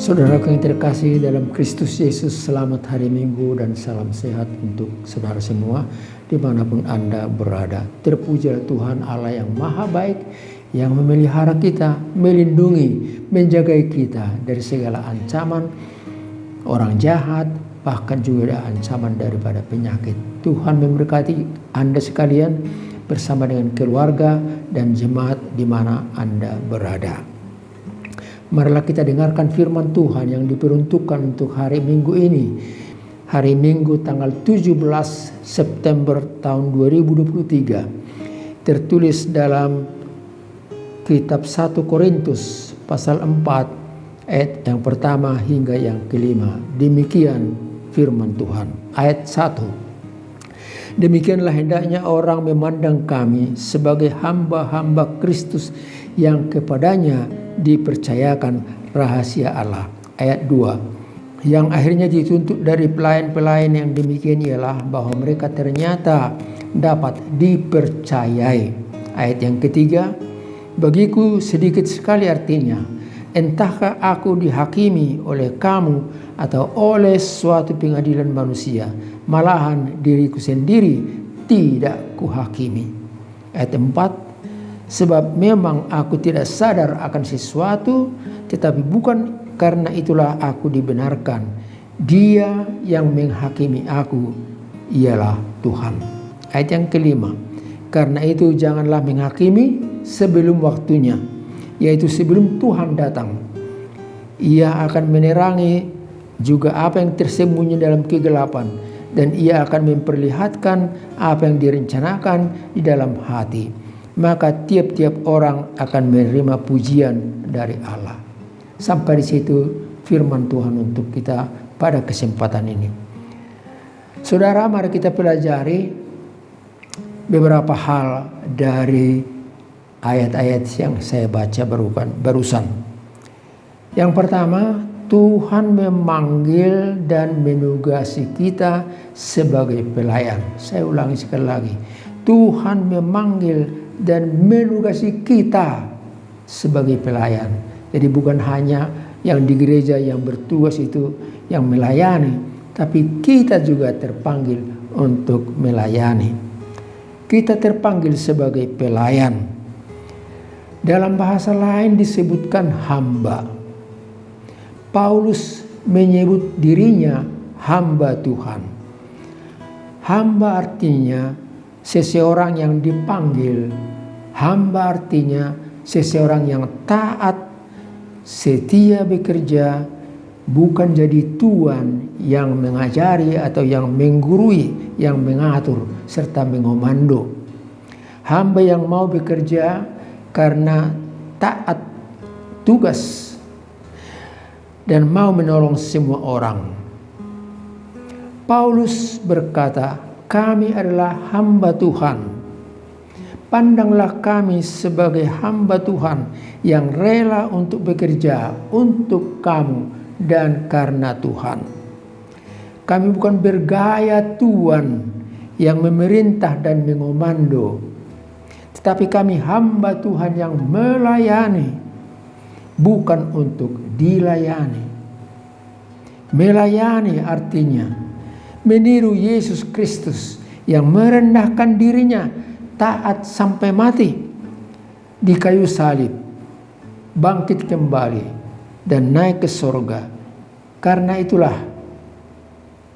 Saudaraku yang terkasih dalam Kristus Yesus, selamat hari Minggu dan salam sehat untuk saudara semua dimanapun Anda berada. Terpujilah Tuhan Allah yang maha baik, yang memelihara kita, melindungi, menjaga kita dari segala ancaman orang jahat, bahkan juga ancaman daripada penyakit. Tuhan memberkati Anda sekalian bersama dengan keluarga dan jemaat di mana Anda berada. Marilah kita dengarkan firman Tuhan yang diperuntukkan untuk hari Minggu ini. Hari Minggu tanggal 17 September tahun 2023. Tertulis dalam kitab 1 Korintus pasal 4 ayat yang pertama hingga yang kelima. Demikian firman Tuhan. Ayat 1. Demikianlah hendaknya orang memandang kami sebagai hamba-hamba Kristus yang kepadanya dipercayakan rahasia Allah. Ayat 2. Yang akhirnya dituntut dari pelayan-pelayan yang demikian ialah bahwa mereka ternyata dapat dipercayai. Ayat yang ketiga. Bagiku sedikit sekali artinya, entahkah aku dihakimi oleh kamu atau oleh suatu pengadilan manusia, malahan diriku sendiri tidak kuhakimi. Ayat 4. Sebab memang aku tidak sadar akan sesuatu, tetapi bukan karena itulah aku dibenarkan. Dia yang menghakimi aku ialah Tuhan. Ayat yang kelima. Karena itu janganlah menghakimi sebelum waktunya, yaitu sebelum Tuhan datang. Ia akan menerangi juga apa yang tersembunyi dalam kegelapan, dan ia akan memperlihatkan apa yang direncanakan di dalam hati. Maka tiap-tiap orang akan menerima pujian dari Allah. Sampai di situ firman Tuhan untuk kita pada kesempatan ini. Saudara, mari kita pelajari beberapa hal dari ayat-ayat yang saya baca barusan. Yang pertama, Tuhan memanggil dan menugasi kita sebagai pelayan. Saya ulangi sekali lagi. Tuhan memanggil dan menugasi kita sebagai pelayan. Jadi bukan hanya yang di gereja yang bertugas itu yang melayani, tapi kita juga terpanggil untuk melayani. Kita terpanggil sebagai pelayan. Dalam bahasa lain disebutkan hamba. Paulus menyebut dirinya hamba Tuhan. Hamba artinya seseorang yang dipanggil. Hamba artinya seseorang yang taat, setia bekerja, bukan jadi tuan yang mengajari atau yang menggurui, yang mengatur serta mengomando. Hamba yang mau bekerja karena taat tugas dan mau menolong semua orang. Paulus berkata, kami adalah hamba Tuhan. Pandanglah kami sebagai hamba Tuhan yang rela untuk bekerja untuk kamu dan karena Tuhan. Kami bukan bergaya tuan yang memerintah dan mengomando, tetapi kami hamba Tuhan yang melayani, bukan untuk dilayani. Melayani artinya meniru Yesus Kristus yang merendahkan dirinya, taat sampai mati di kayu salib, bangkit kembali dan naik ke sorga. Karena itulah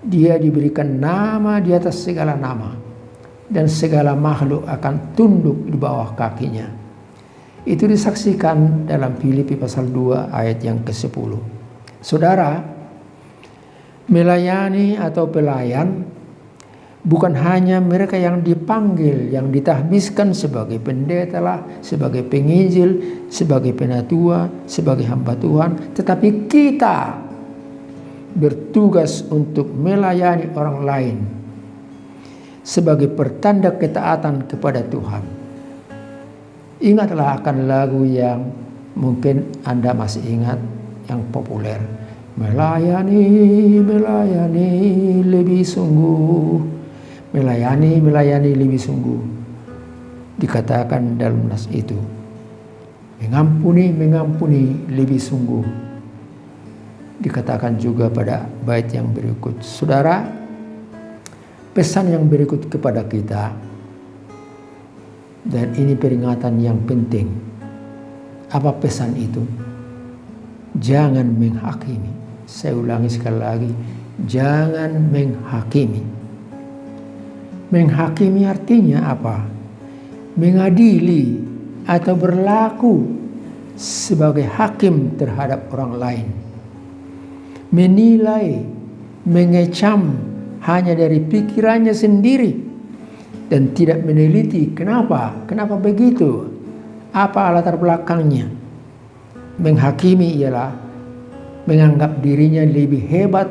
dia diberikan nama di atas segala nama, dan segala makhluk akan tunduk di bawah kakinya. Itu disaksikan dalam Filipi pasal 2 ayat yang ke-10. Saudara, melayani atau pelayan bukan hanya mereka yang dipanggil, yang ditahbiskan sebagai pendeta lah, sebagai penginjil, sebagai penatua, sebagai hamba Tuhan, tetapi kita bertugas untuk melayani orang lain sebagai pertanda ketaatan kepada Tuhan. Ingatlah akan lagu yang mungkin Anda masih ingat, yang populer. Melayani, melayani lebih sungguh. Melayani, melayani lebih sungguh. Dikatakan dalam nas itu. Mengampuni, mengampuni lebih sungguh. dikatakan juga pada bait yang berikut. Saudara, pesan yang berikut kepada kita, dan ini peringatan yang penting. Apa pesan itu? Jangan menghakimi. Saya ulangi sekali lagi, jangan menghakimi. Menghakimi artinya apa? Mengadili atau berlaku sebagai hakim terhadap orang lain. Menilai, mengecam hanya dari pikirannya sendiri dan tidak meneliti kenapa begitu, apa latar belakangnya. Menghakimi ialah menganggap dirinya lebih hebat,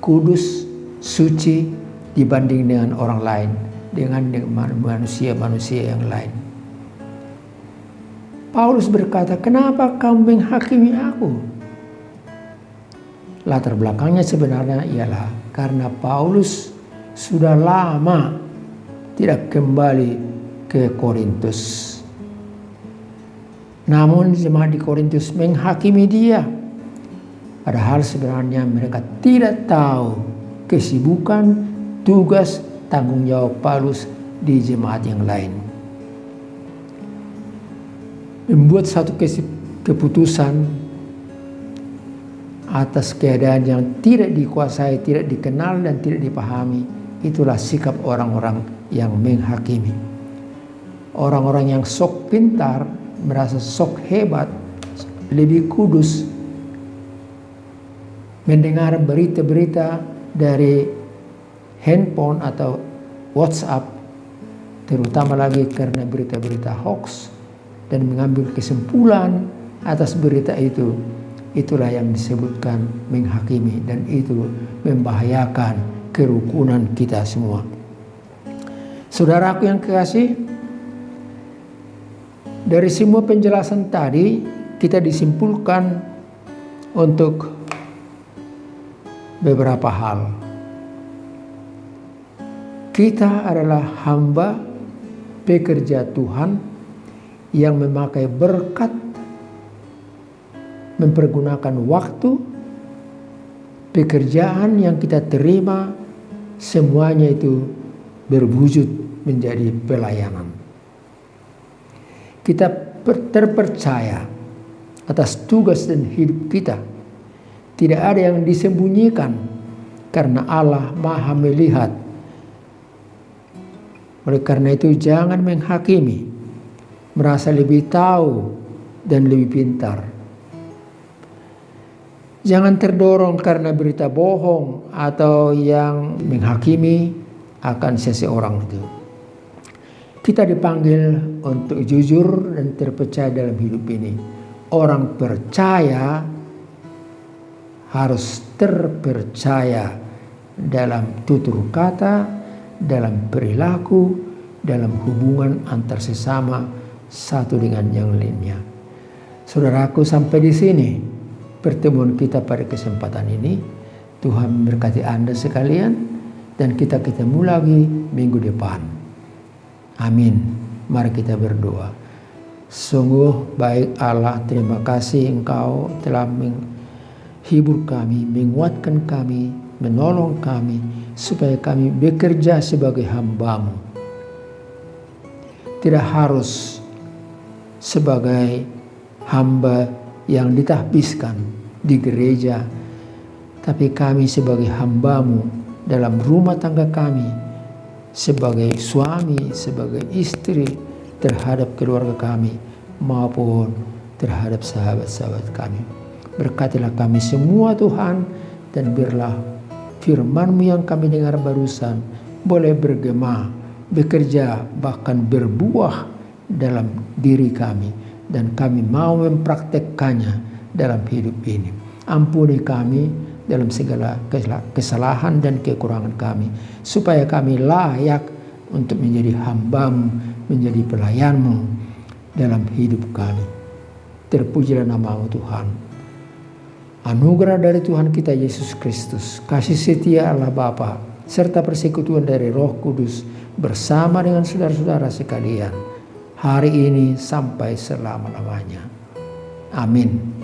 kudus, suci dibanding dengan orang lain, dengan manusia-manusia yang lain. Paulus berkata, kenapa kamu menghakimi aku? Latar belakangnya sebenarnya ialah karena Paulus sudah lama tidak kembali ke Korintus. Namun jemaat di Korintus menghakimi dia. Padahal sebenarnya mereka tidak tahu kesibukan, tugas, tanggung jawab Paulus di jemaat yang lain. Membuat satu keputusan atas keadaan yang tidak dikuasai, tidak dikenal dan tidak dipahami, itulah sikap orang-orang yang menghakimi. Orang-orang yang sok pintar, merasa sok hebat, lebih kudus, mendengar berita-berita dari handphone atau WhatsApp, terutama lagi karena berita-berita hoax, dan mengambil kesimpulan atas berita itu. Itulah yang disebutkan menghakimi, dan itu membahayakan kerukunan kita semua. Saudaraku yang kekasih, dari semua penjelasan tadi kita disimpulkan untuk beberapa hal. Kita adalah hamba pekerja Tuhan yang memakai berkat, mempergunakan waktu, pekerjaan yang kita terima, semuanya itu berwujud menjadi pelayanan. Kita terpercaya atas tugas dan hidup kita. Tidak ada yang disembunyikan karena Allah Maha melihat. Oleh karena itu jangan menghakimi, merasa lebih tahu dan lebih pintar. Jangan terdorong karena berita bohong atau yang menghakimi akan seseorang itu. Kita dipanggil untuk jujur dan terpercaya dalam hidup ini. Orang percaya harus terpercaya dalam tutur kata, dalam perilaku, dalam hubungan antar sesama satu dengan yang lainnya. Saudaraku, sampai di sini pertemuan kita pada kesempatan ini. Tuhan memberkati Anda sekalian, dan kita ketemu lagi minggu depan. Amin. Mari kita berdoa. Sungguh baik Allah, terima kasih Engkau telah menghibur kami, menguatkan kami, menolong kami, supaya kami bekerja sebagai hamba-Mu. Tidak harus sebagai hamba yang ditahbiskan di gereja, tapi kami sebagai hamba-Mu dalam rumah tangga kami, sebagai suami, sebagai istri terhadap keluarga kami, maupun terhadap sahabat-sahabat kami. Berkatilah kami semua Tuhan, dan biarlah firman-Mu yang kami dengar barusan boleh bergema, bekerja, bahkan berbuah dalam diri kami, dan kami mau mempraktekkannya dalam hidup ini. Ampuni kami dalam segala kesalahan dan kekurangan kami, supaya kami layak untuk menjadi hamba-Mu, menjadi pelayan-Mu dalam hidup kami. Terpujilah nama-Mu Tuhan. Anugerah dari Tuhan kita Yesus Kristus, kasih setia Allah Bapa, serta persekutuan dari Roh Kudus bersama dengan saudara-saudara sekalian, hari ini sampai selama-lamanya. Amin.